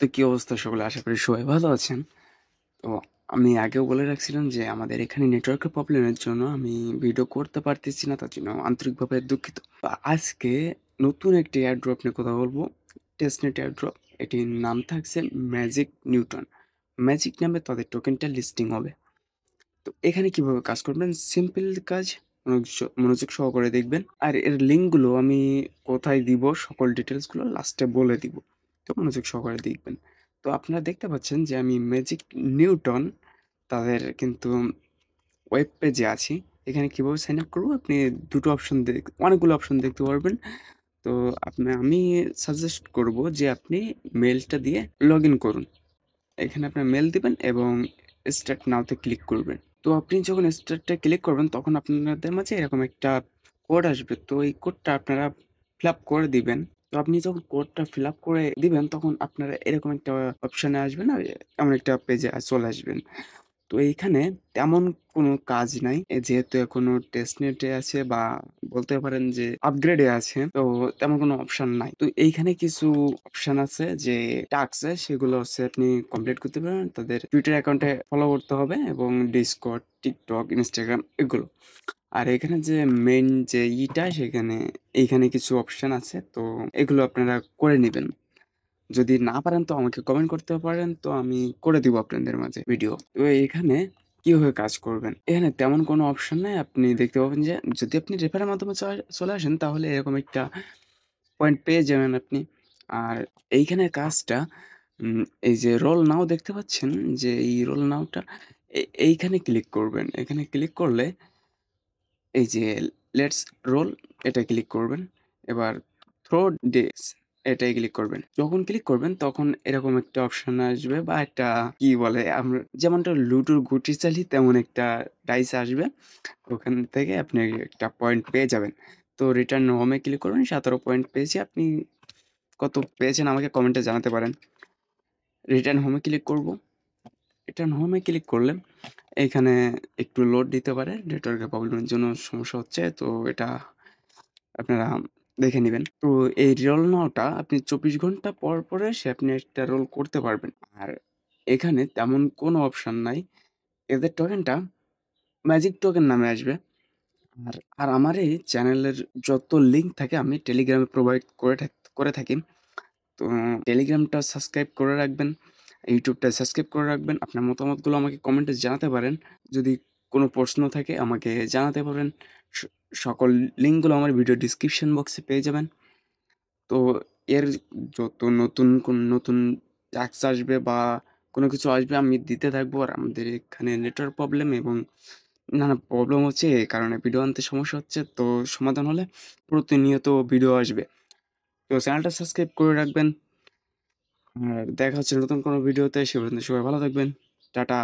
তো কি অবস্থা সকলে? আশা করি সবাই ভালো আছেন। তো আমি আগেও বলে রাখছিলাম যে আমাদের এখানে নেটওয়ার্কের প্রবলেমের জন্য আমি ভিডিও করতে পারতেছি না, তার জন্য আন্তরিকভাবে দুঃখিত। তো আজকে নতুন একটি এয়ারড্রপ নিয়ে কথা বলবো, টেস্টনেট এয়ারড্রপ। এটির নাম থাকছে ম্যাজিক নিউটন। ম্যাজিক নামে তাদের টোকেনটা লিস্টিং হবে। তো এখানে কিভাবে কাজ করবেন? সিম্পল কাজ, মনোযোগ সহকারে দেখবেন। আর এর লিঙ্কগুলো আমি কোথায় দিব, সকল ডিটেলসগুলো লাস্টে বলে দিব। তো মনোযোগ সহকারে দেখবেন। তো আপনারা দেখতে পাচ্ছেন যে আমি ম্যাজিক নিউটন তাদের কিন্তু ওয়েব পেজে আছি। এখানে কিভাবে সাইন আপ করবো? আপনি দুটো অপশন অনেকগুলো অপশন দেখতে পারবেন। তো আমি সাজেস্ট করব যে আপনি মেলটা দিয়ে লগ ইন করুন। এখানে আপনার মেল দিবেন এবং স্টার্ট নাওতে ক্লিক করবেন। তো আপনি যখন স্টার্টে ক্লিক করবেন তখন আপনাদের মাঝে এরকম একটা কোড আসবে। তো এই কোডটা আপনারা ফিল আপ করে দিবেন। তো আপনি যখন কোডটা ফিল আপ করে দিবেন তখন আপনারা এরকম একটা অপশানে আসবেন, আর এমন একটা পেজে চলে আসবেন। তো এইখানে তেমন কোনো কাজ নাই। যেহেতু এখনো টেস্টনেটে আছে বা বলতে পারেন যে আপগ্রেডে আছে, তো তেমন কোনো অপশন নাই। তো এইখানে কিছু অপশন আছে যে টাস্ক, সেগুলো হচ্ছে আপনি কমপ্লিট করতে পারেন। তাদের টুইটার অ্যাকাউন্টে ফলো করতে হবে এবং ডিসকর্ড, টিকটক, ইনস্টাগ্রাম এগুলো। আর এখানে যে মেইন যে সেখানে এইখানে কিছু অপশন আছে। তো এগুলো আপনারা করে নিবেন। যদি না পারেন তো আমাকে কমেন্ট করতে পারেন, তো আমি করে দিব আপনাদের মাঝে ভিডিও। তো এখানে কিভাবে কাজ করবেন? এখানে তেমন কোনো অপশন নাই। আপনি দেখতে পাবেন যে যদি আপনি রেফারের মাধ্যমে চলে আসেন তাহলে এরকম একটা পয়েন্ট পেয়ে যাবেন আপনি। আর এইখানে কাজটা এই যে রোল নাও দেখতে পাচ্ছেন, যে এই রোল নাওটা এইখানে ক্লিক করবেন। এখানে ক্লিক করলে এই যে লেটস রোল, এটা ক্লিক করবেন। এবার থ্রো ডেস, এটাই ক্লিক করবেন। যখন ক্লিক করবেন তখন এরকম একটা অপশন আসবে বা একটা কি বলে, আমরা যেমনটা লুডোর গুটি চালি তেমন একটা ডাইস আসবে। ওখান থেকে আপনি একটা পয়েন্ট পেয়ে যাবেন। তো রিটার্ন হোমে ক্লিক করবেন। 17 পয়েন্ট পেয়েছি। আপনি কত পেয়েছেন আমাকে কমেন্টে জানাতে পারেন। রিটার্ন হোমে ক্লিক করব। রিটার্ন হোমে ক্লিক করলে এইখানে একটু লোড দিতে পারে, নেটওয়ার্কের প্রবলেমের জন্য সমস্যা হচ্ছে। তো এটা আপনারা দেখে নিবেন। তো এই রোল নাওটা আপনি 24 ঘন্টা পর পরে আপনি একটা রোল করতে পারবেন। আর এখানে তেমন কোনো অপশন নাই। এদের টোকেনটা ম্যাজিক টোকেন নামে আসবে। আর আমার এই চ্যানেলের যত লিঙ্ক থাকে আমি টেলিগ্রামে প্রোভাইড করে থাকি। তো টেলিগ্রামটা সাবস্ক্রাইব করে রাখবেন, ইউটিউবটা সাবস্ক্রাইব করে রাখবেন। আপনার মতামতগুলো আমাকে কমেন্টে জানাতে পারেন। যদি কোনো প্রশ্ন থাকে আমাকে জানাতে পারেন। স সকল লিঙ্কগুলো আমার ভিডিও ডিসক্রিপশন বক্সে পেয়ে যাবেন। তো এর যত নতুন ট্যাক্স আসবে বা কোনো কিছু আসবে আমি দিতে থাকবো। আর আমাদের এখানে নেটওয়ার্ক প্রবলেম এবং নানা প্রবলেম হচ্ছে, এই কারণে ভিডিও আনতে সমস্যা হচ্ছে। তো সমাধান হলে প্রতিনিয়ত ভিডিও আসবে। তো চ্যানেলটা সাবস্ক্রাইব করে রাখবেন। আর দেখা হচ্ছে নতুন কোনো ভিডিওতে। সে পর্যন্ত সবাই ভালো থাকবেন। টাটা।